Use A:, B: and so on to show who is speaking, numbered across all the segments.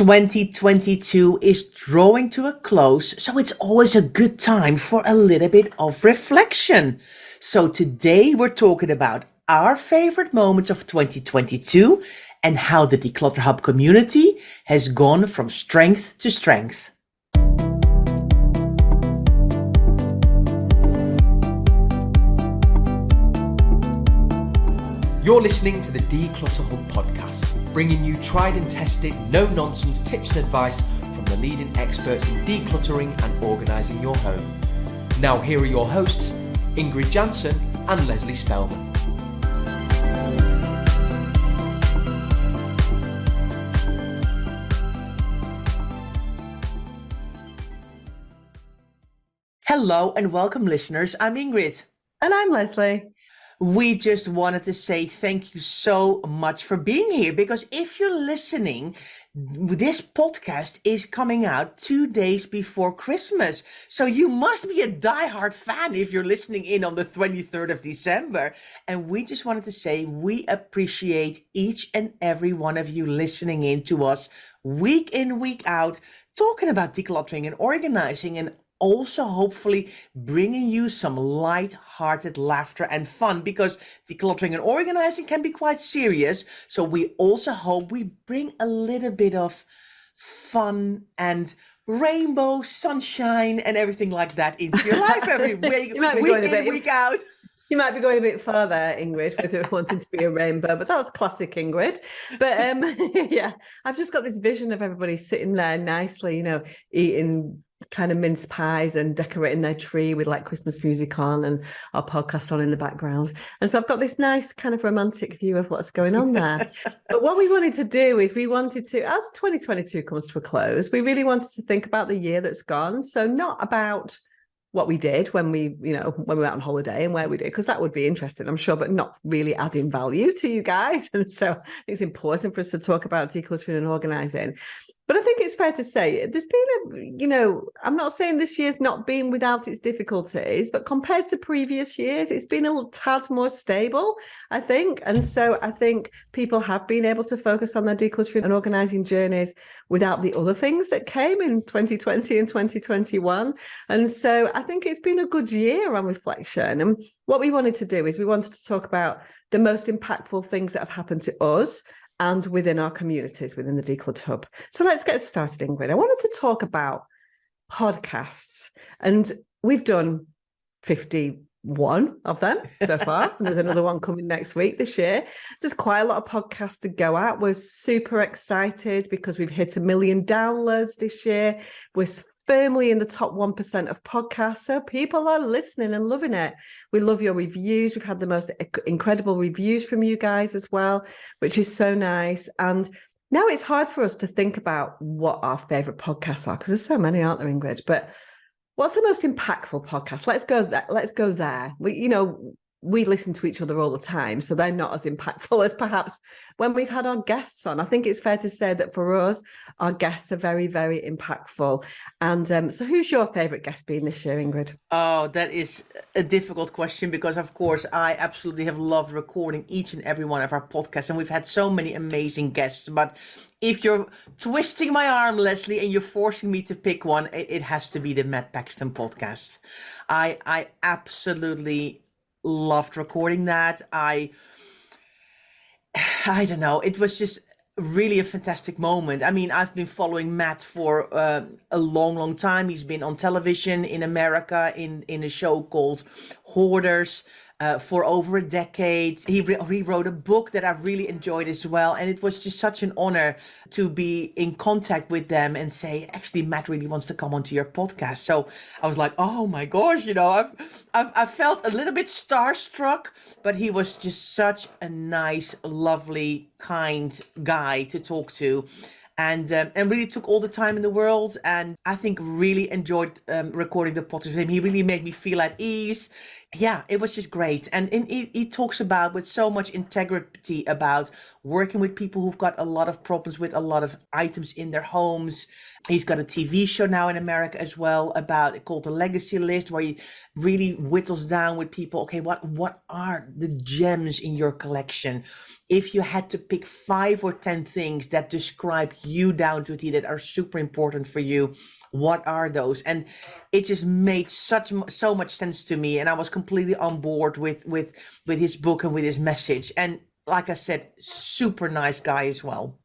A: 2022 is drawing to a close, so it's always a good time for a little bit of reflection. So today we're talking about our favorite moments of 2022 and how the Declutter Hub community has gone from strength to strength.
B: You're listening to the Declutter Hub podcast, bringing you tried and tested, no-nonsense tips and advice from the leading experts in decluttering and organising your home. Now here are your hosts, Ingrid Jansen and Leslie Spellman.
A: Hello and welcome, listeners. I'm Ingrid.
C: And I'm Leslie.
A: We just wanted to say thank you so much for being here, because if you're listening, this podcast is coming out 2 days before Christmas. So you must be a diehard fan if you're listening in on the 23rd of December. And we just wanted to say we appreciate each and every one of you listening in to us week in, week out, talking about decluttering and organizing, and also hopefully bringing you some light-hearted laughter and fun, because decluttering and organizing can be quite serious. So we also hope we bring a little bit of fun and rainbow, sunshine and everything like that into your life every week, week out.
C: You might be going a bit further, Ingrid, with it wanting to be a rainbow, but that's classic Ingrid. But yeah, I've just got this vision of everybody sitting there nicely, eating kind of mince pies and decorating their tree with like Christmas music on and our podcast on in the background. And so I've got this nice kind of romantic view of what's going on there. But what we wanted to do is we wanted to, as 2022 comes to a close, we really wanted to think about the year that's gone. So not about what we did when we went on holiday and where we did, because that would be interesting, I'm sure, but not really adding value to you guys. And so it's important for us to talk about decluttering and organizing. But I think it's fair to say there's been I'm not saying this year's not been without its difficulties, but compared to previous years, it's been a tad more stable, I think. And so I think people have been able to focus on their decluttering and organizing journeys without the other things that came in 2020 and 2021. And so I think it's been a good year on reflection. And what we wanted to do is we wanted to talk about the most impactful things that have happened to us and within our communities, within the Declutter Hub. So let's get started, Ingrid. I wanted to talk about podcasts, and we've done 51 of them so far, and there's another one coming next week this year. So there's quite a lot of podcasts to go out. We're super excited because we've hit 1 million downloads this year. We're firmly in the top 1% of podcasts, so people are listening and loving it. We love your reviews. We've had the most incredible reviews from you guys as well, which is so nice. And now it's hard for us to think about what our favorite podcasts are, because there's so many, aren't there, Ingrid? But what's the most impactful podcast? Let's go there. We listen to each other all the time, so they're not as impactful as perhaps when we've had our guests on. I think it's fair to say that for us, our guests are very, very impactful. And so who's your favourite guest been this year, Ingrid?
A: Oh, that is a difficult question, because of course I absolutely have loved recording each and every one of our podcasts, and we've had so many amazing guests. But if you're twisting my arm, Leslie, and you're forcing me to pick one, it has to be the Matt Paxton podcast. I absolutely loved recording that. I don't know, it was just really a fantastic moment. I mean, I've been following Matt for a long time. He's been on television in America in a show called Hoarders for over a decade. He wrote a book that I really enjoyed as well, and it was just such an honor to be in contact with them and say, actually, Matt really wants to come onto your podcast. So I was like, oh my gosh, I felt a little bit starstruck, but he was just such a nice, lovely, kind guy to talk to. And really took all the time in the world, and I think really enjoyed recording the podcast with him. He really made me feel at ease. Yeah, it was just great. And he talks about with so much integrity about working with people who've got a lot of problems with a lot of items in their homes. He's got a TV show now in America as well about called The Legacy List, where he really whittles down with people, okay, what are the gems in your collection? If you had to pick 5 or 10 things that describe you down to a T that are super important for you, what are those? And it just made so much sense to me, and I was completely on board with his book and with his message. And like I said, super nice guy as well.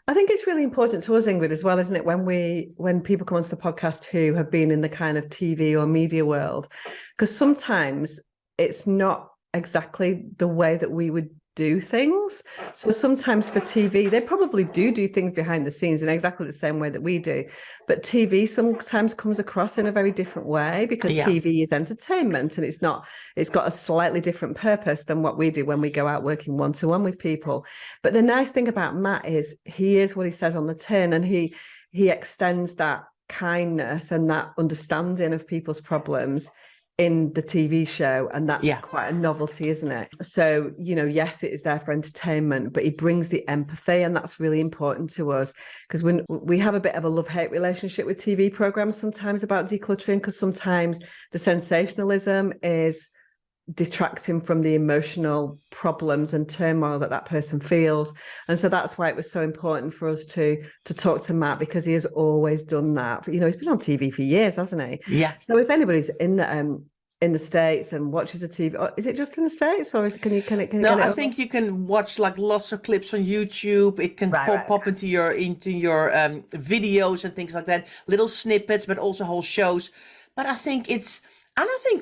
C: I think it's really important to us, Ingrid, as well, isn't it? When people come onto the podcast who have been in the kind of TV or media world, because sometimes it's not exactly the way that we would do things. So sometimes for TV, they probably do things behind the scenes in exactly the same way that we do. But TV sometimes comes across in a very different way because TV is entertainment, and it's got a slightly different purpose than what we do when we go out working one-to-one with people. But the nice thing about Matt is he is what he says on the tin, and he extends that kindness and that understanding of people's problems in the TV show, and that's quite a novelty, isn't it? So, yes, it is there for entertainment, but he brings the empathy, and that's really important to us, because when we have a bit of a love-hate relationship with TV programs sometimes about decluttering, because sometimes the sensationalism is detracting from the emotional problems and turmoil that person feels. And so that's why it was so important for us to talk to Matt, because he has always done that. He's been on TV for years, hasn't he?
A: Yeah.
C: So if anybody's in the States and watches the TV, is it just in the States, or can it
A: No, I think you can watch like lots of clips on YouTube. It can pop into your videos and things like that, little snippets, but also whole shows. But I think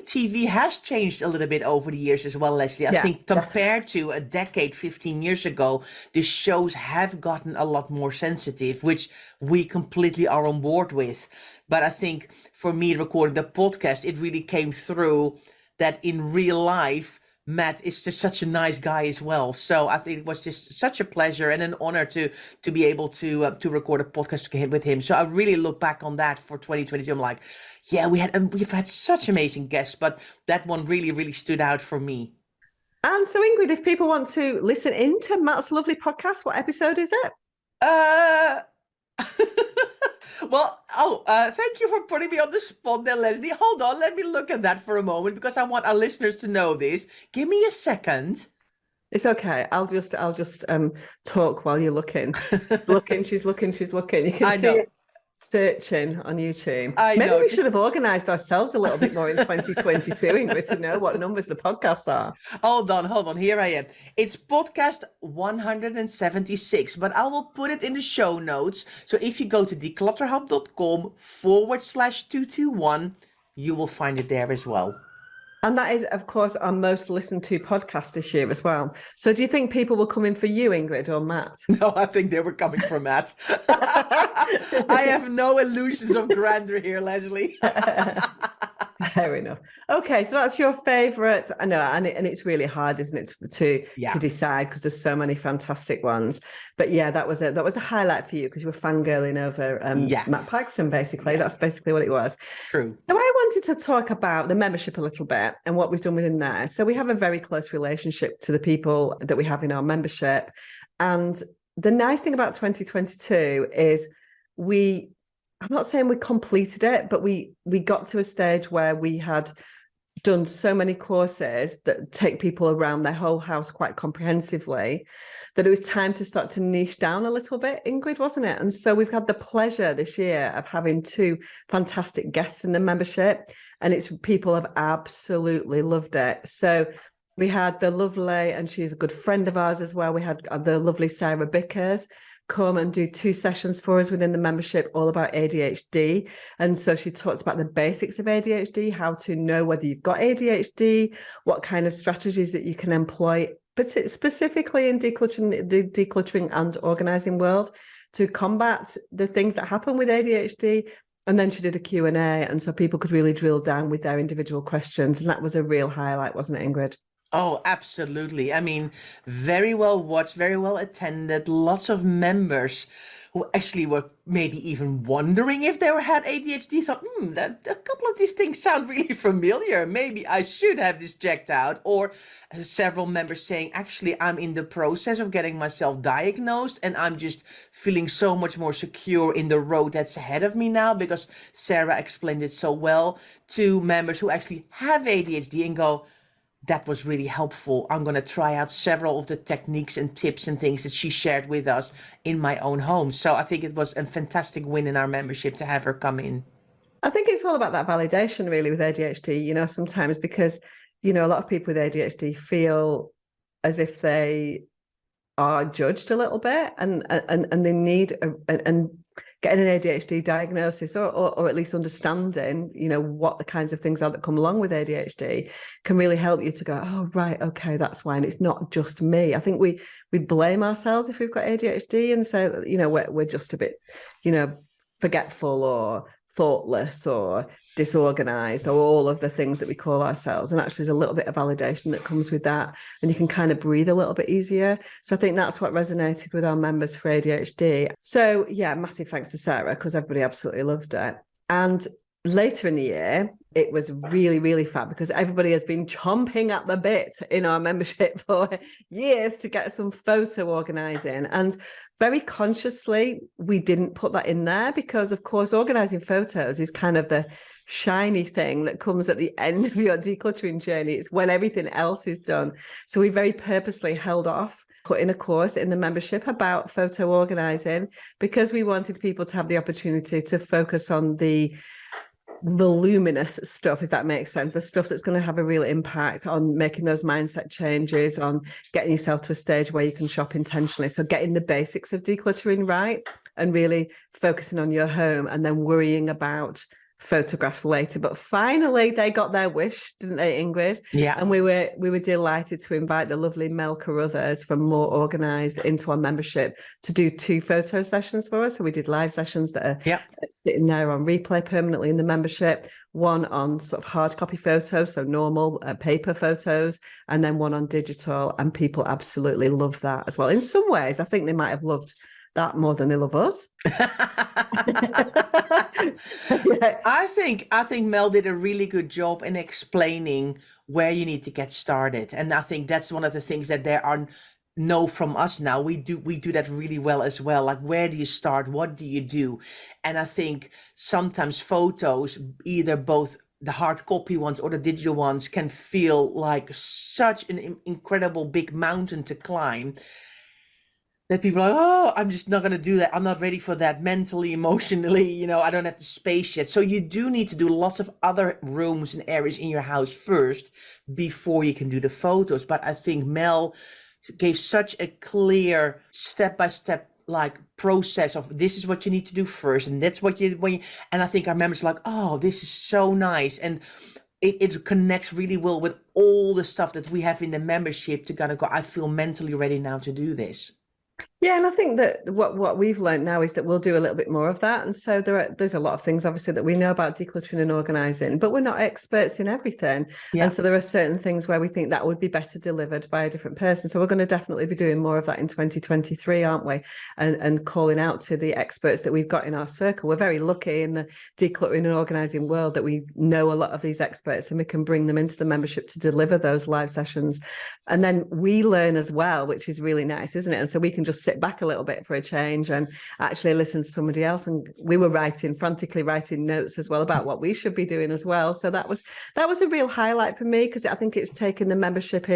A: TV has changed a little bit over the years as well, Leslie. I think compared to a decade, 15 years ago, the shows have gotten a lot more sensitive, which we completely are on board with. But I think for me, recording the podcast, it really came through that in real life, Matt is just such a nice guy as well. So I think it was just such a pleasure and an honor to be able to record a podcast with him. So I really look back on that for 2022. I'm like, yeah, we've had such amazing guests, but that one really, really stood out for me.
C: And so, Ingrid, if people want to listen into Matt's lovely podcast, what episode is it?
A: Well, thank you for putting me on the spot there, Leslie. Hold on, let me look at that for a moment, because I want our listeners to know this. Give me a second.
C: It's okay. I'll just talk while you're looking. She's looking. You can see it searching on YouTube. Maybe we should have organized ourselves a little bit more in 2022, Ingrid, to know what numbers the podcasts are. Hold
A: on. Here I am. It's podcast 176, but I will put it in the show notes. So if you go to declutterhub.com/221, you will find it there as well.
C: And that is, of course, our most listened to podcast this year as well. So do you think people were coming for you, Ingrid, or Matt?
A: No, I think they were coming for Matt. I have no illusions of grandeur here, Leslie.
C: Fair enough. Okay, so that's your favourite. I know, and it's really hard, isn't it, to decide, because there's so many fantastic ones. But yeah, that was a highlight for you, because you were fangirling over Matt Paxton, basically. Yeah. That's basically what it was.
A: True.
C: So I wanted to talk about the membership a little bit and what we've done within there. So we have a very close relationship to the people that we have in our membership. And the nice thing about 2022 is I'm not saying we completed it, but we got to a stage where we had done so many courses that take people around their whole house quite comprehensively, that it was time to start to niche down a little bit, Ingrid, wasn't it? And so we've had the pleasure this year of having 2 fantastic guests in the membership, and people have absolutely loved it. So we had the lovely, and she's a good friend of ours as well, we had the lovely Sarah Bickers come and do 2 sessions for us within the membership, all about ADHD. And so she talked about the basics of ADHD, how to know whether you've got ADHD, what kind of strategies that you can employ, but specifically in the decluttering and organizing world, to combat the things that happen with ADHD. And then she did a Q&A, and so people could really drill down with their individual questions. And that was a real highlight, wasn't it, Ingrid?
A: Oh, absolutely. I mean, very well watched, very well attended, lots of members who actually were maybe even wondering if they had ADHD, thought, that a couple of these things sound really familiar. Maybe I should have this checked out. Or several members saying, actually, I'm in the process of getting myself diagnosed and I'm just feeling so much more secure in the road that's ahead of me now, because Sarah explained it so well. To members who actually have ADHD and go, that was really helpful. I'm going to try out several of the techniques and tips and things that she shared with us in my own home. So I think it was a fantastic win in our membership to have her come in.
C: I think it's all about that validation really with ADHD, sometimes because, a lot of people with ADHD feel as if they are judged a little bit and they need and getting an ADHD diagnosis or at least understanding, what the kinds of things are that come along with ADHD can really help you to go, oh, right, okay, that's why. And it's not just me. I think we blame ourselves if we've got ADHD and say that, we're just a bit, forgetful or thoughtless or disorganized or all of the things that we call ourselves. And actually there's a little bit of validation that comes with that, and you can kind of breathe a little bit easier. So I think that's what resonated with our members for ADHD. So yeah, massive thanks to Sarah, because everybody absolutely loved it. And later in the year, it was really, really fab because everybody has been chomping at the bit in our membership for years to get some photo organizing. And very consciously, we didn't put that in there because, of course, organizing photos is kind of the shiny thing that comes at the end of your decluttering journey. It's when everything else is done. So we very purposely held off putting a course in the membership about photo organizing because we wanted people to have the opportunity to focus on the voluminous stuff, if that makes sense, the stuff that's going to have a real impact on making those mindset changes, on getting yourself to a stage where you can shop intentionally. So getting the basics of decluttering right and really focusing on your home and then worrying about photographs later. But finally they got their wish, didn't they, Ingrid?
A: Yeah.
C: And we were delighted to invite the lovely Mel Carruthers from More Organised into our membership to do 2 photo sessions for us. So we did live sessions that are sitting there on replay permanently in the membership, one on sort of hard copy photos, so normal paper photos, and then one on digital, and people absolutely love that as well. In some ways I think they might have loved that more than they love us.
A: Yeah. I think Mel did a really good job in explaining where you need to get started, and I think that's one of the things that there are know from us now. We do that really well as well. Like, where do you start? What do you do? And I think sometimes photos, either both the hard copy ones or the digital ones, can feel like such an incredible big mountain to climb, that people are like, oh, I'm just not going to do that. I'm not ready for that mentally, emotionally, I don't have the space yet. So you do need to do lots of other rooms and areas in your house first before you can do the photos. But I think Mel gave such a clear step-by-step process of this is what you need to do first. And that's what and I think our members are like, oh, this is so nice. And it connects really well with all the stuff that we have in the membership to kind of go, I feel mentally ready now to do this.
C: Yeah, and I think that what we've learned now is that we'll do a little bit more of that. And so there's a lot of things, obviously, that we know about decluttering and organising, but we're not experts in everything. Yeah. And so there are certain things where we think that would be better delivered by a different person. So we're going to definitely be doing more of that in 2023, aren't we? And calling out to the experts that we've got in our circle. We're very lucky in the decluttering and organising world that we know a lot of these experts and we can bring them into the membership to deliver those live sessions. And then we learn as well, which is really nice, isn't it? And so we can just sit back a little bit for a change and actually listen to somebody else. And we were frantically writing notes as well about what we should be doing as well. So that was a real highlight for me, because I think it's taken the membership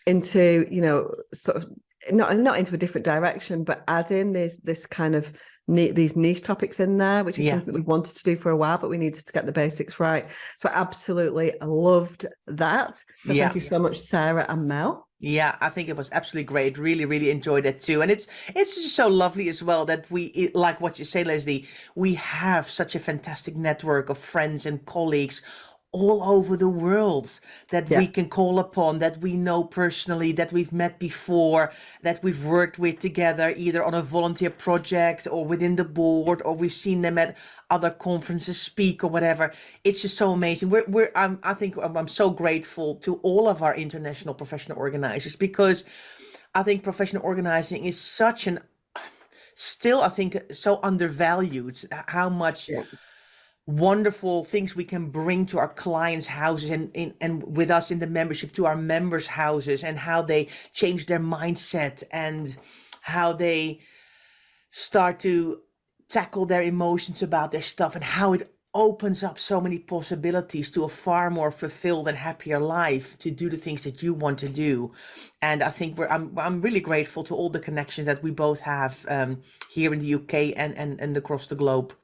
C: into, sort of not into a different direction, but adding this kind of these niche topics in there, which is something that we wanted to do for a while, but we needed to get the basics right. So I absolutely loved that. So thank you so much, Sarah and Mel.
A: Yeah, I think it was absolutely great. Really, really enjoyed it too. And it's just so lovely as well that like what you say, Leslie, we have such a fantastic network of friends and colleagues all over the world that we can call upon, that we know personally, that we've met before, that we've worked with together, either on a volunteer project or within the board, or we've seen them at other conferences speak or whatever. It's just so amazing. I think I'm so grateful to all of our international professional organizers, because I think professional organizing is such still, I think, so undervalued, how much
C: Yeah.
A: wonderful things we can bring to our clients' houses and with us in the membership to our members' houses, and how they change their mindset and how they start to tackle their emotions about their stuff, and how it opens up so many possibilities to a far more fulfilled and happier life to do the things that you want to do. And I think I'm really grateful to all the connections that we both have here in the UK and across the globe.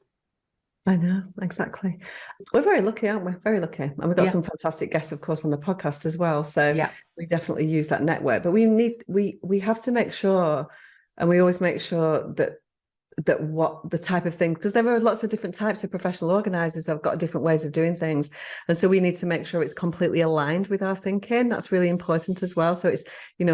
C: I know, exactly. We're very lucky, aren't we? Very lucky. And we've got some fantastic guests, of course, on the podcast as well. So we definitely use that network. But we have to make sure, and we always make sure that what the type of things, because there are lots of different types of professional organisers that have got different ways of doing things. And so we need to make sure it's completely aligned with our thinking. That's really important as well. So it's,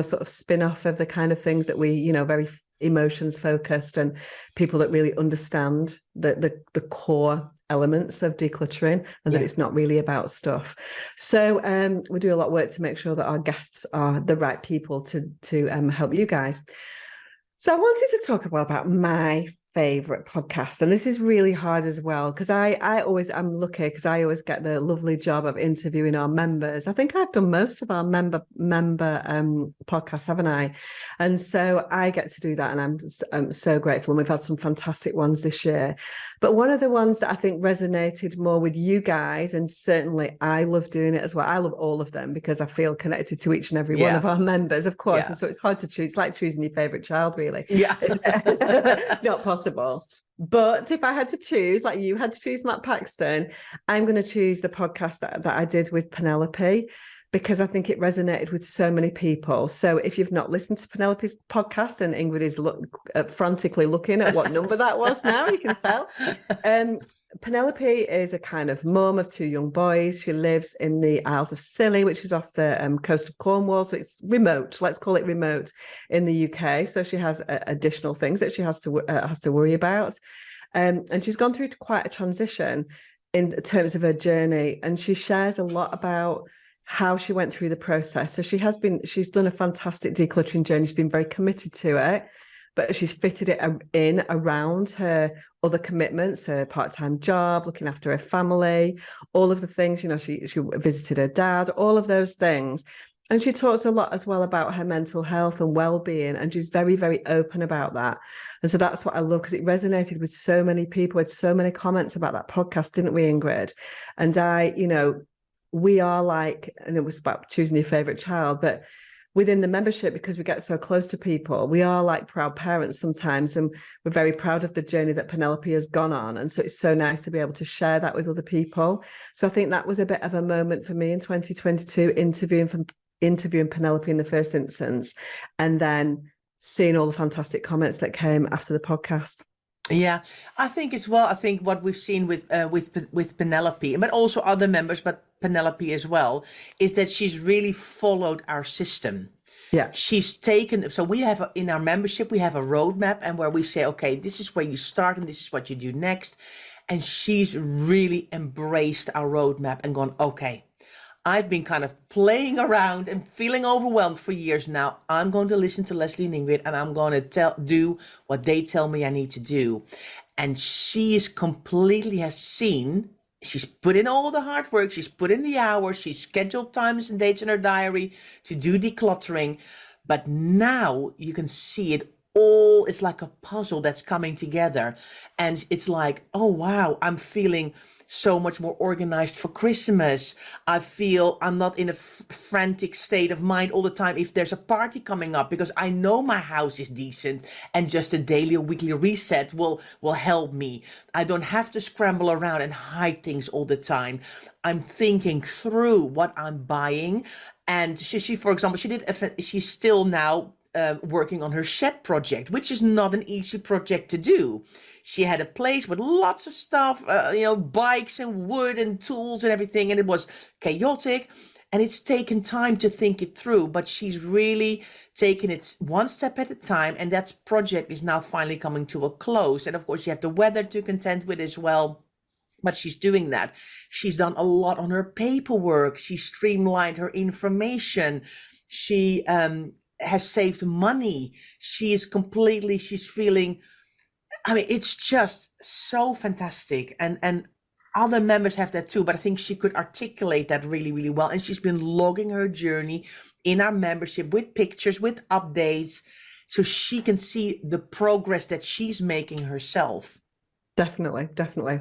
C: sort of spin off of the kind of things that we, very emotions focused, and people that really understand the core elements of decluttering, and that it's not really about stuff. So we do a lot of work to make sure that our guests are the right people to help you guys. So I wanted to talk about my favorite podcast, and this is really hard as well, because I'm lucky because I always get the lovely job of interviewing our members. I think I've done most of our member podcasts, haven't I? And so I get to do that, and I'm so grateful. And we've had some fantastic ones this year. But one of the ones that I think resonated more with you guys, and certainly I love doing it as well. I love all of them because I feel connected to each and every one of our members, of course. And so it's hard to choose. It's like choosing your favorite child, really.
A: Yeah.
C: Not possible. But if I had to choose, like you had to choose Matt Paxton, I'm going to choose the podcast that I did with Penelope, because I think it resonated with so many people. So if you've not listened to Penelope's podcast, and Ingrid is frantically looking at what number that was now, you can tell. Penelope is a kind of mum of two young boys. She lives in the Isles of Scilly, which is off the coast of Cornwall. So it's remote, let's call it remote, in the UK. So she has additional things that she has to worry about. And she's gone through quite a transition in terms of her journey. And she shares a lot about how she went through the process. So she's done a fantastic decluttering journey. She's been very committed to it, but she's fitted it in around her other commitments, her part-time job, looking after her family, all of the things, she visited her dad, all of those things. And she talks a lot as well about her mental health and well-being, and she's very, very open about that. And so that's what I love, because it resonated with so many people, with so many comments about that podcast, didn't we, Ingrid? And we are like, and it was about choosing your favorite child, but within the membership, because we get so close to people, we are like proud parents sometimes, and we're very proud of the journey that Penelope has gone on. And so it's so nice to be able to share that with other people. So I think that was a bit of a moment for me in 2022, interviewing Penelope in the first instance, and then seeing all the fantastic comments that came after the podcast.
A: Yeah, I think as well. I think what we've seen with Penelope, but also other members, but Penelope as well, is that she's really followed our system.
C: Yeah,
A: she's taken. So we have in our membership, we have a roadmap, and where we say, okay, this is where you start, and this is what you do next. And she's really embraced our roadmap and gone, okay, I've been kind of playing around and feeling overwhelmed for years now. I'm going to listen to Leslie and Ingrid, and I'm going to do what they tell me I need to do. And she is she's put in all the hard work. She's put in the hours. She's scheduled times and dates in her diary to do decluttering. But now you can see it all. It's like a puzzle that's coming together. And it's like, oh, wow, I'm feeling so much more organized for Christmas. I feel I'm not in a frantic state of mind all the time if there's a party coming up, because I know my house is decent, and just a daily or weekly reset will help me. I don't have to scramble around and hide things all the time. I'm thinking through what I'm buying. And she for example, she's still now working on her shed project, which is not an easy project to do. She had a place with lots of stuff, bikes and wood and tools and everything, and it was chaotic. And it's taken time to think it through, but she's really taken it one step at a time, and that project is now finally coming to a close. And of course, you have the weather to contend with as well, but she's doing that. She's done a lot on her paperwork. She streamlined her information. She has saved money. She's feeling I mean, it's just so fantastic. And other members have that too, but I think she could articulate that really, really well. And she's been logging her journey in our membership with pictures, with updates, so she can see the progress that she's making herself.
C: Definitely, definitely.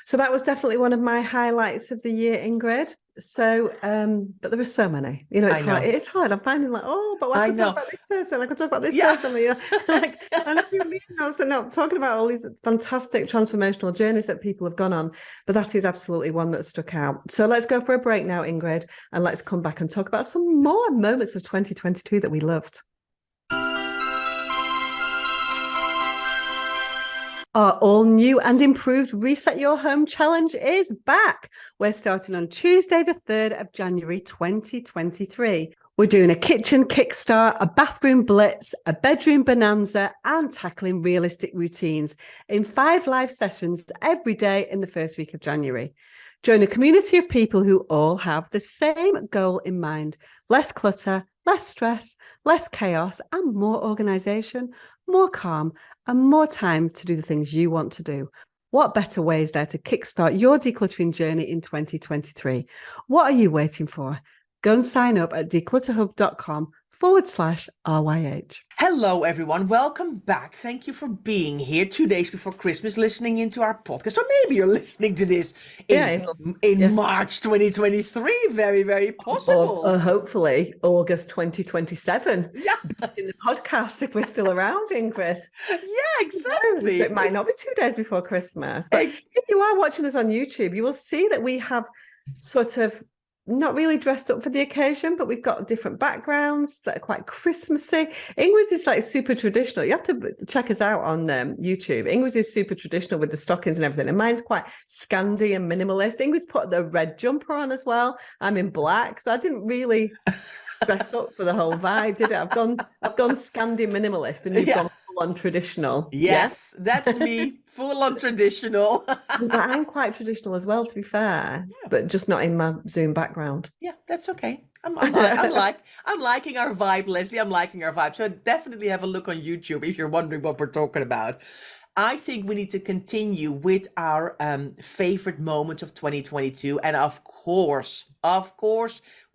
C: So that was definitely one of my highlights of the year, Ingrid. So, but there are so many. You know, it's
A: I
C: hard.
A: know.
C: It is hard. I'm finding like, oh, but I
A: I
C: could
A: know.
C: talk about this person. I could talk about this
A: Yeah.
C: person. You know, like, and a few notes and not talking about all these fantastic transformational journeys that people have gone on. But that is absolutely one that stuck out. So let's go for a break now, Ingrid, and let's come back and talk about some more moments of 2022 that we loved. Our all new and improved Reset Your Home Challenge is back. We're starting on Tuesday, the 3rd of January, 2023. We're doing a kitchen kickstart, a bathroom blitz, a bedroom bonanza, and tackling realistic routines in 5 live sessions every day in the first week of January. Join a community of people who all have the same goal in mind: less clutter, less stress, less chaos, and more organization, more calm, and more time to do the things you want to do. What better way is there to kickstart your decluttering journey in 2023? What are you waiting for? Go and sign up at declutterhub.com/RYH.
A: Hello, everyone. Welcome back. Thank you for being here 2 days before Christmas, listening into our podcast. Or maybe you're listening to this in March 2023. Very, very possible.
C: Or hopefully August 2027.
A: Yeah.
C: In the podcast, if we're still around, Ingrid.
A: Yeah, exactly.
C: So it might not be 2 days before Christmas. But if you are watching us on YouTube, you will see that we have sort of not really dressed up for the occasion, but we've got different backgrounds that are quite Christmassy. Ingrid's is like super traditional. You have to check us out on YouTube. Ingrid's is super traditional with the stockings and everything, and mine's quite Scandi and minimalist. Ingrid's put the red jumper on as well. I'm in black, so I didn't really dress up for the whole vibe, did it? I've gone Scandi minimalist, and you've gone full on traditional.
A: Yes, that's me. Full on traditional.
C: I'm quite traditional as well, to be fair, but just not in my Zoom background.
A: Yeah, that's okay. I'm liking our vibe, Leslie. I'm liking our vibe. So definitely have a look on YouTube if you're wondering what we're talking about. I think we need to continue with our favorite moments of 2022. And of course,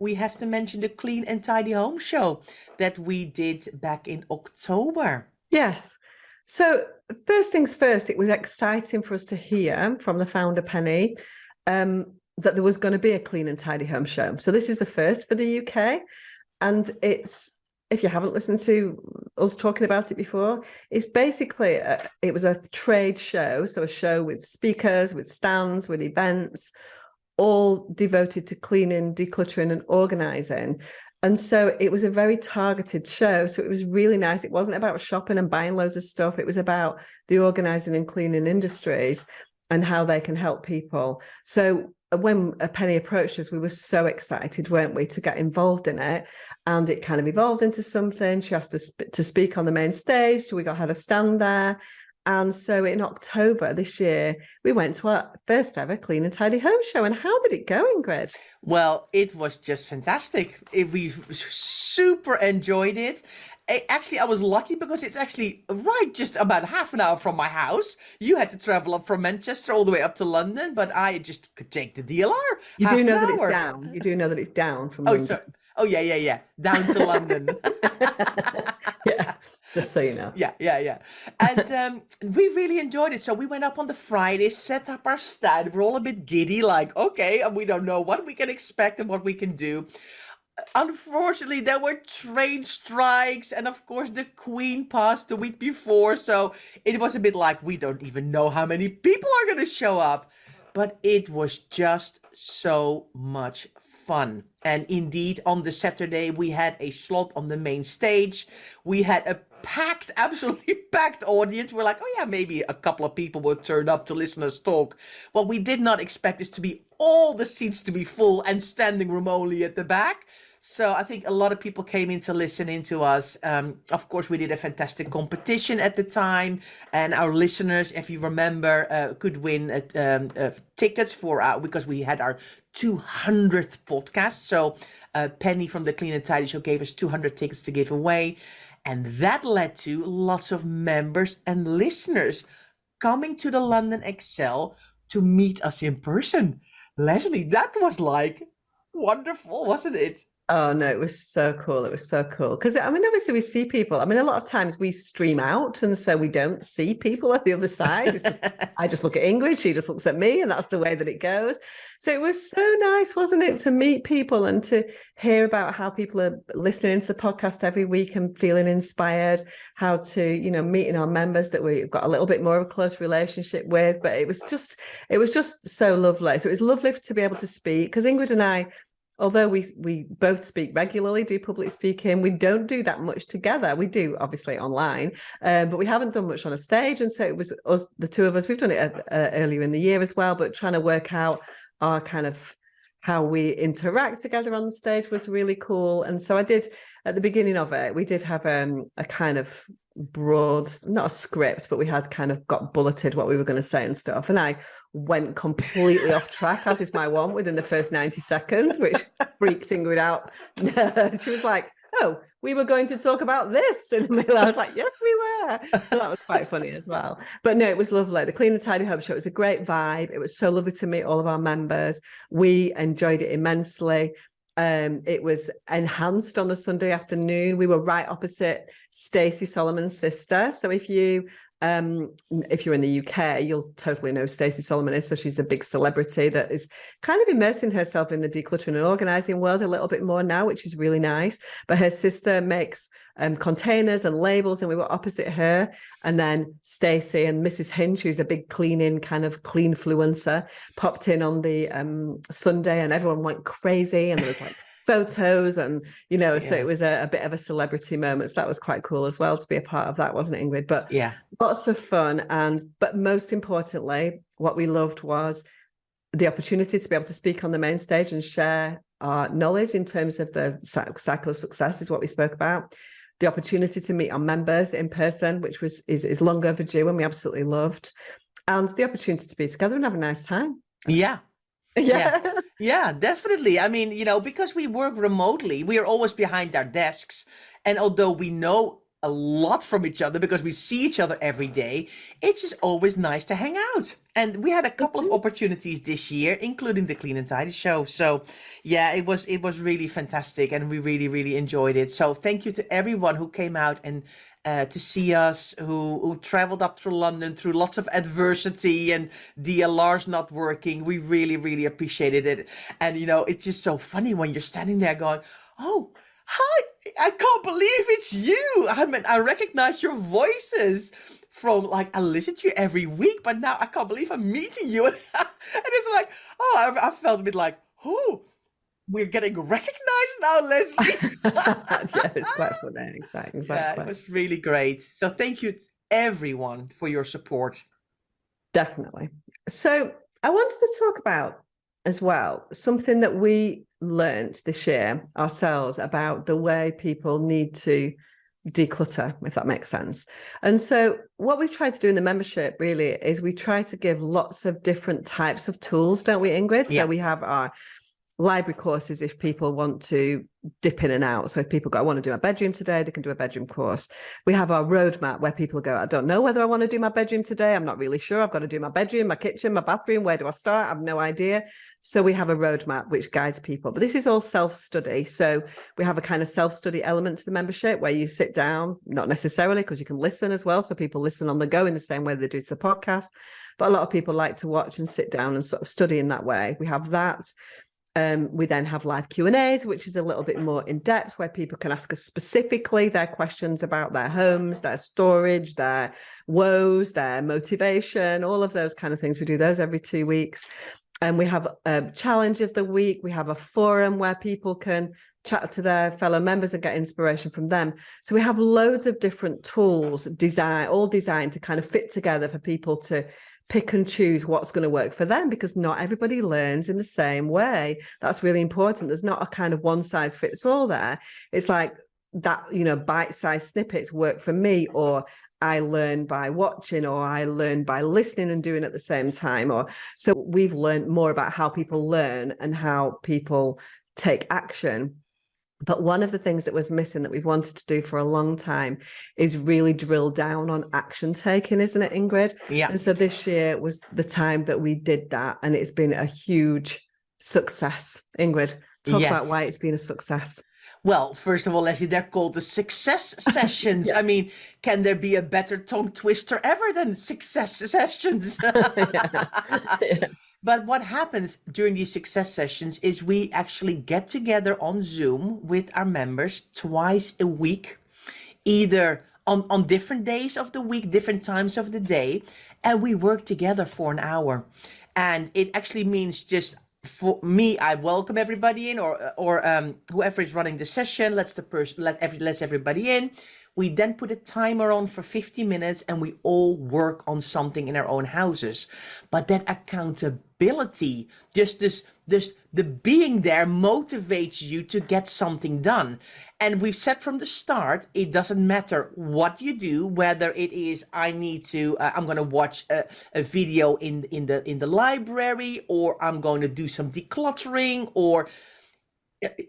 A: we have to mention the Clean and Tidy Home show that we did back in October.
C: Yes. So first things first, it was exciting for us to hear from the founder, Penny, that there was going to be a Clean and Tidy Home show. So this is a first for the UK. And it's, if you haven't listened to us talking about it before, it's basically, it was a trade show. So a show with speakers, with stands, with events, all devoted to cleaning, decluttering and organizing. And so it was a very targeted show. So it was really nice. It wasn't about shopping and buying loads of stuff. It was about the organizing and cleaning industries and how they can help people. So when Penny approached us, we were so excited, weren't we, to get involved in it. And it kind of evolved into something. She asked us to speak on the main stage. So we had a stand there. And so in October this year, we went to our first ever Clean and Tidy Home show. And how did it go, Ingrid?
A: Well, it was just fantastic. We super enjoyed it. Actually, I was lucky because it's actually right just about half an hour from my house. You had to travel up from Manchester all the way up to London, but I just could take the DLR.
C: You do know that it's down. You do know that it's down from London.
A: Sorry. Oh, yeah. Down to London.
C: Yeah, just so you know.
A: Yeah. And we really enjoyed it. So we went up on the Friday, set up our stand. We're all a bit giddy, like, okay, we don't know what we can expect and what we can do. Unfortunately, there were train strikes, and of course the Queen passed the week before, so it was a bit like we don't even know how many people are going to show up. But it was just so much fun. And indeed, on the Saturday, we had a slot on the main stage. We had a absolutely packed audience. We're like, oh yeah, maybe a couple of people will turn up to listen to us talk. Well, we did not expect this to be all the seats to be full and standing room only at the back. So I think a lot of people came in to listen in to us. Of course, we did a fantastic competition at the time. And our listeners, if you remember, could win tickets for because we had our 200th podcast. So Penny from the Clean and Tidy Show gave us 200 tickets to give away. And that led to lots of members and listeners coming to the London Excel to meet us in person. Leslie, that was like wonderful, wasn't it?
C: Oh no, it was so cool. It was so cool. Because I mean, obviously we see people. I mean, a lot of times we stream out and so we don't see people at the other side. It's just I just look at Ingrid, she just looks at me, and that's the way that it goes. So it was so nice, wasn't it, to meet people and to hear about how people are listening to the podcast every week and feeling inspired, how to, you know, meeting our members that we've got a little bit more of a close relationship with. But it was just so lovely. So it was lovely to be able to speak, because Ingrid and I, although we both speak regularly, do public speaking, we don't do that much together. We do obviously online, but we haven't done much on a stage. And so it was us, the two of us. We've done it earlier in the year as well, but trying to work out our kind of how we interact together on the stage was really cool. And so I did, at the beginning of it, we did have a kind of broad, not a script, but we had kind of got bulleted what we were going to say and stuff. And I went completely off track, as is my want, within the first 90 seconds, which freaked Ingrid out. She was like, oh, we were going to talk about this. And I was like, yes, we were. So that was quite funny as well. But no, it was lovely. The Clean and Tidy Home Show was a great vibe. It was so lovely to meet all of our members. We enjoyed it immensely. It was enhanced on the Sunday afternoon. We were right opposite Stacey Solomon's sister. So if you're in the UK, you'll totally know Stacey Solomon is. So she's a big celebrity that is kind of immersing herself in the decluttering and organizing world a little bit more now, which is really nice. But her sister makes containers and labels, and we were opposite her. And then Stacey and Mrs. Hinch, who's a big cleaning kind of clean fluencer, popped in on the Sunday, and everyone went crazy, and there was like photos, and you know, so it was a bit of a celebrity moment. So that was quite cool as well to be a part of that, wasn't it, Ingrid? But yeah, lots of fun. But most importantly, what we loved was the opportunity to be able to speak on the main stage and share our knowledge in terms of the cycle of success is what we spoke about. The opportunity to meet our members in person, which is long overdue, and we absolutely loved, and the opportunity to be together and have a nice time.
A: Yeah, definitely. I mean, you know, because we work remotely, we are always behind our desks. And although we know a lot from each other because we see each other every day, it's just always nice to hang out. And we had a couple of opportunities this year, including the Clean and Tidy show. So yeah, it was really fantastic, and we really, really enjoyed it. So thank you to everyone who came out and to see us, who traveled up through London through lots of adversity and DLRs not working. We really, really appreciated it. And, you know, it's just so funny when you're standing there going, oh, hi, I can't believe it's you. I mean, I recognize your voices from, like, I listen to you every week, but now I can't believe I'm meeting you. And it's like, oh, I felt a bit like, oh, we're getting recognized now, Leslie.
C: Yeah, it's quite funny. Exactly.
A: Yeah, it was really great. So thank you everyone for your support.
C: Definitely. So I wanted to talk about as well something that we learned this year ourselves about the way people need to declutter, if that makes sense. And so what we've tried to do in the membership really is we try to give lots of different types of tools, don't we, Ingrid?
A: Yeah.
C: So we have our library courses if people want to dip in and out. So if people go, I want to do my bedroom today, they can do a bedroom course. We have our roadmap where people go, I don't know whether I want to do my bedroom today. I'm not really sure. I've got to do my bedroom, my kitchen, my bathroom. Where do I start? I have no idea. So we have a roadmap which guides people. But this is all self-study. So we have a kind of self-study element to the membership where you sit down, not necessarily because you can listen as well. So people listen on the go in the same way they do to a podcast. But a lot of people like to watch and sit down and sort of study in that way. We have that. We then have live Q&As, which is a little bit more in depth, where people can ask us specifically their questions about their homes, their storage, their woes, their motivation, all of those kind of things. We do those every 2 weeks. And we have a challenge of the week. We have a forum where people can chat to their fellow members and get inspiration from them. So we have loads of different tools, all designed to kind of fit together for people to pick and choose what's going to work for them, because not everybody learns in the same way. That's really important. There's not a kind of one size fits all there. It's like that, you know, bite-sized snippets work for me, or I learn by watching, or I learn by listening and doing at the same time. Or so we've learned more about how people learn and how people take action But one of the things that was missing that we've wanted to do for a long time is really drill down on action taking, isn't it, Ingrid?
A: Yeah.
C: And so this year was the time that we did that, and it's been a huge success. Ingrid, talk about why it's been a success.
A: Well, first of all, Leslie, they're called the success sessions. I mean, can there be a better tongue twister ever than success sessions? But what happens during these success sessions is we actually get together on Zoom with our members twice a week, either on different days of the week, different times of the day, and we work together for an hour. And it actually means just for me, I welcome everybody in, or whoever is running the session lets everybody in. We then put a timer on for 50 minutes and we all work on something in our own houses. But that accountability, just the being there motivates you to get something done. And we've said from the start, it doesn't matter what you do, whether it is I'm going to watch a video in the library, or I'm going to do some decluttering, or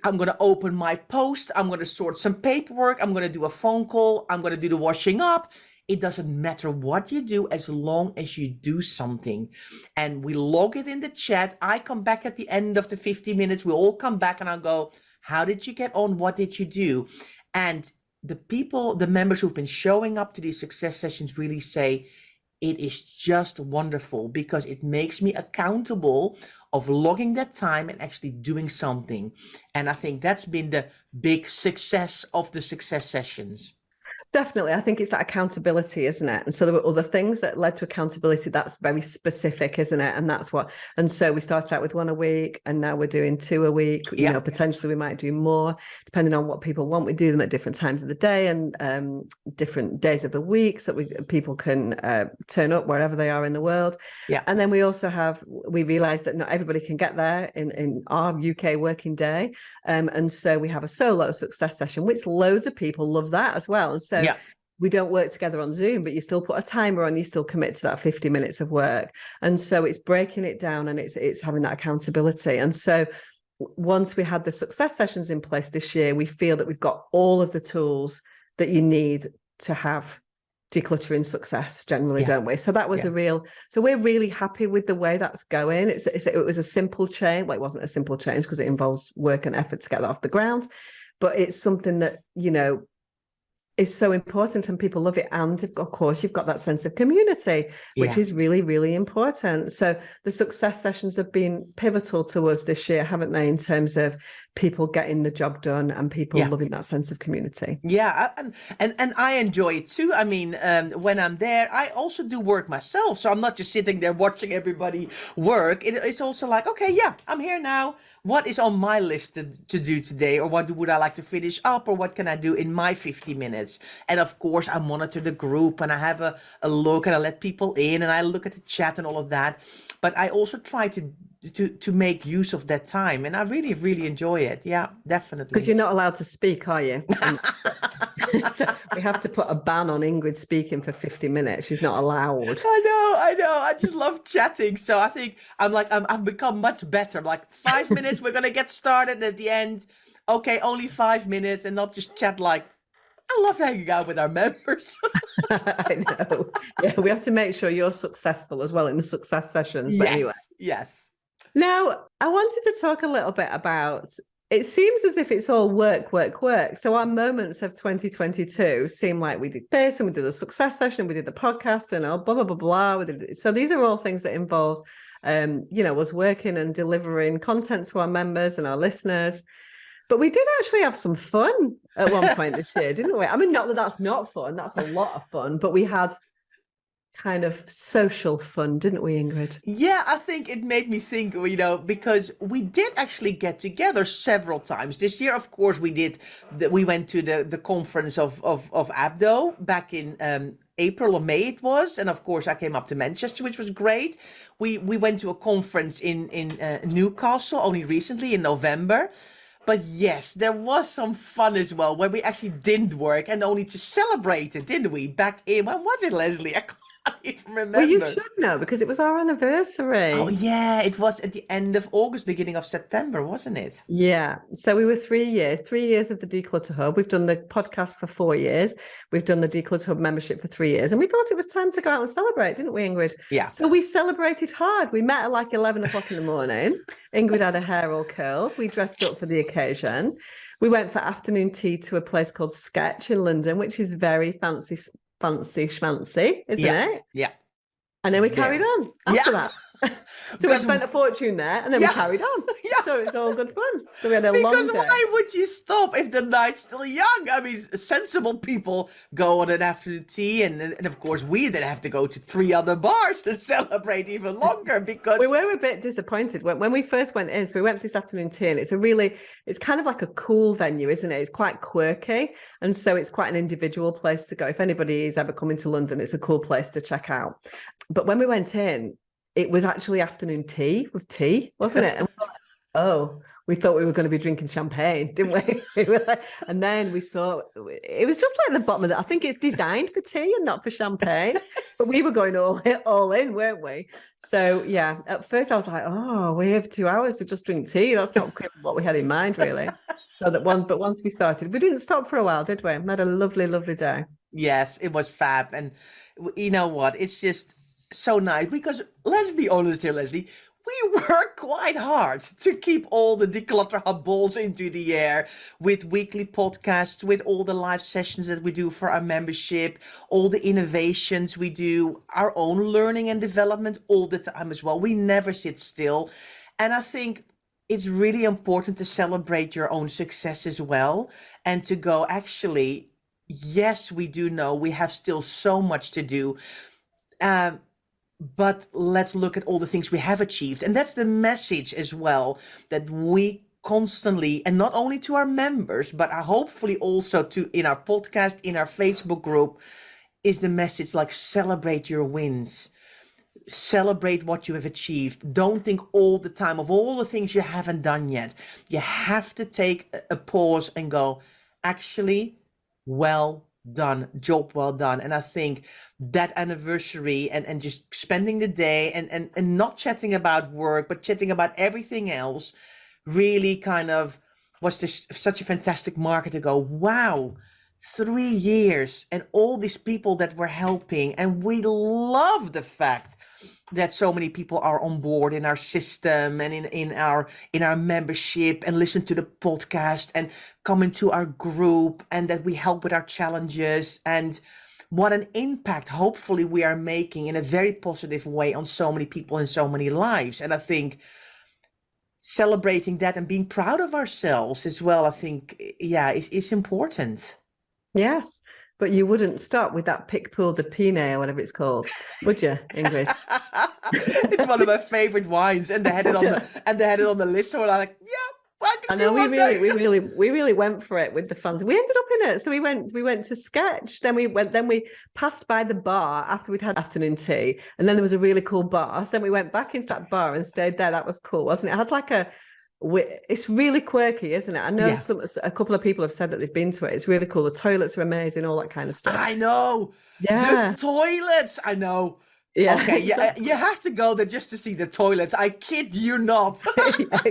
A: I'm going to open my post, I'm going to sort some paperwork, I'm going to do a phone call, I'm going to do the washing up. It doesn't matter what you do as long as you do something. And we log it in the chat. I come back at the end of the 50 minutes. We all come back and I'll go, how did you get on? What did you do? And the members who've been showing up to these success sessions really say, it is just wonderful because it makes me accountable of logging that time and actually doing something. And I think that's been the big success of the success sessions.
C: Definitely. I think it's that accountability, isn't it? And so there were other things that led to accountability. That's very specific, isn't it? And so we started out with 1 a week and now we're doing 2 a week. You know, potentially we might do more depending on what people want. We do them at different times of the day and different days of the week so that people can turn up wherever they are in the world. Yeah. And then we realized that not everybody can get there in our UK working day. And so we have a solo success session, which loads of people love that as well. And so we don't work together on Zoom, but you still put a timer on, you still commit to that 50 minutes of work. And so it's breaking it down and it's having that accountability. And so once we had the success sessions in place this year, we feel that we've got all of the tools that you need to have decluttering success generally, don't we? So that was so we're really happy with the way that's going. It was a simple change. Well, it wasn't a simple change because it involves work and effort to get that off the ground, but it's something that, you know, is so important and people love it. And of course, you've got that sense of community, which is really, really important. So the success sessions have been pivotal to us this year, haven't they, in terms of people getting the job done and people loving that sense of community. Yeah,
A: and I enjoy it too. I mean, when I'm there, I also do work myself. So I'm not just sitting there watching everybody work. It's also like, okay, I'm here now. What is on my list to do today? Or what would I like to finish up? Or what can I do in my 50 minutes? And of course, I monitor the group and I have a look and I let people in and I look at the chat and all of that. But I also try to make use of that time. And I really, really enjoy it. Yeah, definitely.
C: Because you're not allowed to speak, are you? So we have to put a ban on Ingrid speaking for 50 minutes. She's not allowed.
A: I know. I just love chatting. So I think I've become much better. I'm like 5 minutes, we're going to get started at the end. Okay, only 5 minutes and not just chat like, I love hanging out with our members.
C: I know. Yeah, we have to make sure you're successful as well in the success sessions. But anyway.
A: Yes.
C: Now, I wanted to talk a little bit about, it seems as if it's all work. So our moments of 2022 seem like we did this and we did a success session, we did the podcast and blah, blah, blah, blah. So these are all things that involve, us working and delivering content to our members and our listeners. But we did actually have some fun at one point this year, didn't we? I mean, not that that's not fun, that's a lot of fun, but we had kind of social fun, didn't we, Ingrid?
A: Yeah, I think it made me think, because we did actually get together several times this year. Of course, we went to the conference of Abdo back in April or May it was, and of course I came up to Manchester, which was great. We went to a conference in Newcastle only recently in November. But yes, there was some fun as well, where we actually didn't work and only to celebrate it, didn't we? Back in, when was it, Leslie? even
C: Well, you
A: remember.
C: should know because it was our
A: Oh,
C: anniversary.
A: yeah, it was at the end of August, beginning of September, wasn't it?
C: Yeah. So we were 3 years of the Declutter Hub. We've done the podcast for 4 years. We've done the Declutter Hub membership for 3 years. And we thought it was time to go out and celebrate, didn't we, Ingrid?
A: Yeah.
C: So we celebrated hard. We met at like 11 o'clock in the morning. Ingrid had her hair all curled. We dressed up for the occasion. We went for afternoon tea to a place called Sketch in London, which is very fancy schmancy, isn't
A: Yeah.
C: it?
A: Yeah.
C: And then we
A: Very.
C: carried on after
A: Yeah.
C: that. So we
A: Because-
C: spent a fortune there and then
A: Yeah.
C: we carried on.
A: Yeah.
C: So it's all good fun. So we had a long
A: Because
C: day.
A: why would you stop if the night's still young? I mean, sensible people go on an afternoon tea, and of course we then have to go to 3 other bars and celebrate even longer because
C: We were a bit disappointed when we first went in. So we went for this afternoon tea, and it's kind of like a cool venue, isn't it? It's quite quirky. And so it's quite an individual place to go. If anybody is ever coming to London, it's a cool place to check out. But when we went in, it was actually afternoon tea with tea, wasn't it? And we thought we were going to be drinking champagne, didn't we? And then we saw it was just like the bottom of that. I think it's designed for tea and not for champagne, but we were going all in, weren't we? So yeah, at first I was like, oh, we have 2 hours to just drink tea. That's not what we had in mind, really. But once we started, we didn't stop for a while, did we? We had a lovely, lovely day.
A: yes, it was fab. And you know what? It's just so nice because let's be honest here, Leslie. We work quite hard to keep all the Declutter Hub balls into the air with weekly podcasts, with all the live sessions that we do for our membership, all the innovations we do, our own learning and development all the time as well. We never sit still. And I think it's really important to celebrate your own success as well and to go, actually, yes, we do know we have still so much to do. But let's look at all the things we have achieved. And that's the message as well, that we constantly, and not only to our members, but hopefully also to in our podcast, in our Facebook group, is the message like celebrate your wins. Celebrate what you have achieved. Don't think all the time of all the things you haven't done yet. You have to take a pause and go, actually, well done, job well done. And I think that anniversary and just spending the day and not chatting about work, but chatting about everything else really kind of was just such a fantastic marker to go, wow, 3 years and all these people that we're helping. And we love the fact that so many people are on board in our system and in our membership and listen to the podcast and come into our group, and that we help with our challenges, and what an impact hopefully we are making in a very positive way on so many people and so many lives. And I think celebrating that and being proud of ourselves as well, I think, yeah, is important.
C: Yes, but you wouldn't stop with that Picpoul de Pinet or whatever it's called, would you, Ingrid?
A: It's one of my favorite wines, and they had it on the list. So we're like, yeah, I can do one day.
C: we really went for it with the fans. We ended up in it. So we went to Sketch. Then we passed by the bar after we'd had afternoon tea, and then there was a really cool bar. So then we went back into that bar and stayed there. That was cool, wasn't it? It had like it's really quirky, isn't it? I know a couple of people have said that they've been to it. It's really cool. The toilets are amazing, all that kind of stuff.
A: I know.
C: Yeah.
A: The toilets. I know.
C: Yeah.
A: Okay.
C: Exactly.
A: You have to go there just to see the toilets. I kid you not.
C: Yeah,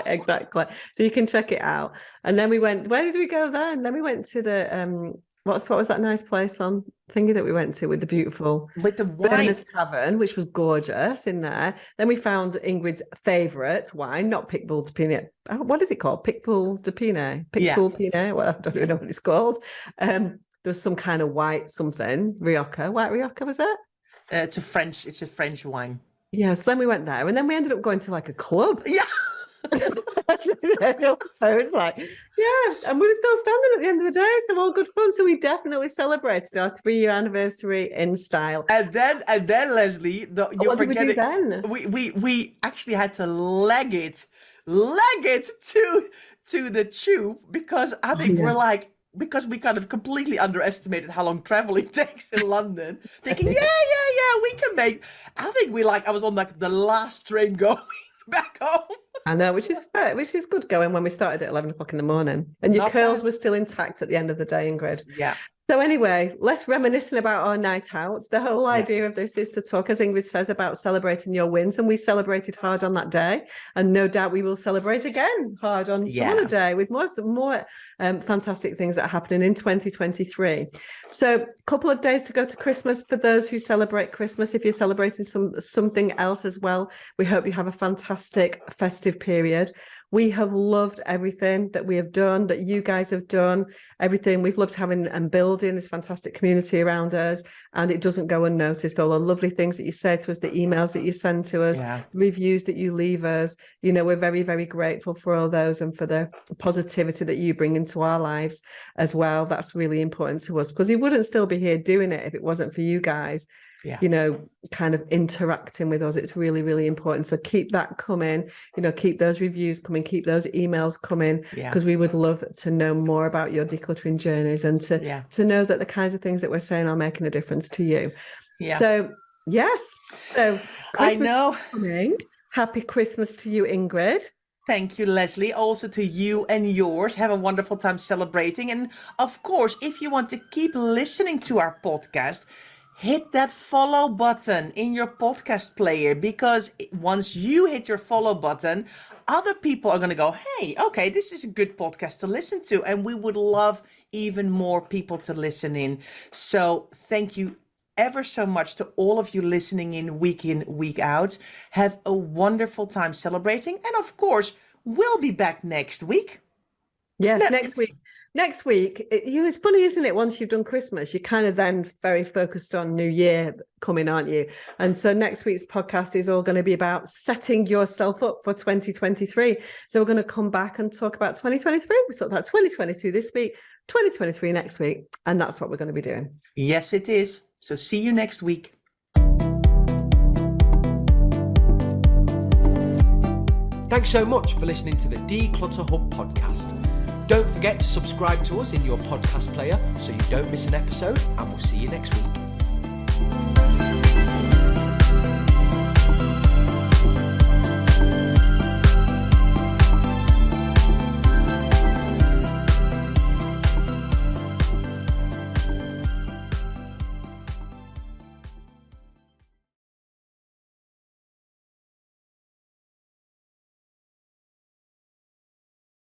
C: exactly. So you can check it out. And then we went. Where did we go then? Then we went to the what was that nice place on thingy that we went to with the beautiful
A: With the wine.
C: Berners Tavern, which was gorgeous in there. Then we found Ingrid's favourite wine, not Picpoul de Pinet. What is it called? Picpoul de Pinet. Picpoul Pinet. Well, I don't even know what it's called. There was some kind of white something Rioja. White Rioja, was it?
A: It's a French wine.
C: Yeah. So then we went there, and then we ended up going to like a club.
A: Yeah.
C: So it's like, yeah, and we were still standing at the end of the day, so all good fun. So we definitely celebrated our 3-year anniversary in style.
A: And then Leslie,
C: what did we do then?
A: We actually had to leg it to the tube, because I think we're like, because we kind of completely underestimated how long traveling takes in London, thinking, we can make. I think I was on like the last train going back home.
C: I know, which is fair, which is good going when we started at 11 o'clock in the morning. And your curls were still intact at the end of the day, Ingrid.
A: Yeah.
C: So anyway, less reminiscing about our night out. The whole idea of this is to talk, as Ingrid says, about celebrating your wins. And we celebrated hard on that day. And no doubt we will celebrate again hard on some other day with more fantastic things that are happening in 2023. So a couple of days to go to Christmas for those who celebrate Christmas. If you're celebrating something else as well, we hope you have a fantastic festive period. We have loved everything that we have done, that you guys have done, everything. We've loved having and building this fantastic community around us, and it doesn't go unnoticed. All the lovely things that you say to us, the emails that you send to us, the reviews that you leave us, you know, we're very, very grateful for all those and for the positivity that you bring into our lives as well. That's really important to us, because we wouldn't still be here doing it if it wasn't for you guys. You know, kind of interacting with us. It's really, really important. So keep that coming, you know, keep those reviews coming, keep those emails coming, because we would love to know more about your decluttering journeys and to know that the kinds of things that we're saying are making a difference to you. So yes, so Christmas, I know, coming. Happy Christmas to you, Ingrid.
A: Thank you, Leslie. Also to you and yours. Have a wonderful time celebrating. And of course, if you want to keep listening to our podcast, hit that follow button in your podcast player, because once you hit your follow button, other people are going to go, hey, okay, this is a good podcast to listen to. And we would love even more people to listen in. So thank you ever so much to all of you listening in, week out. Have a wonderful time celebrating. And of course, we'll be back next week.
C: Yes, next week. Next week, it's funny, isn't it? Once you've done Christmas, you're kind of then very focused on New Year coming, aren't you? And so next week's podcast is all going to be about setting yourself up for 2023. So we're going to come back and talk about 2023. We talked about 2022 this week, 2023 next week, and that's what we're going to be doing.
A: Yes, it is. So see you next week.
B: Thanks so much for listening to the Declutter Hub podcast. Don't forget to subscribe to us in your podcast player so you don't miss an episode, and we'll see you next week.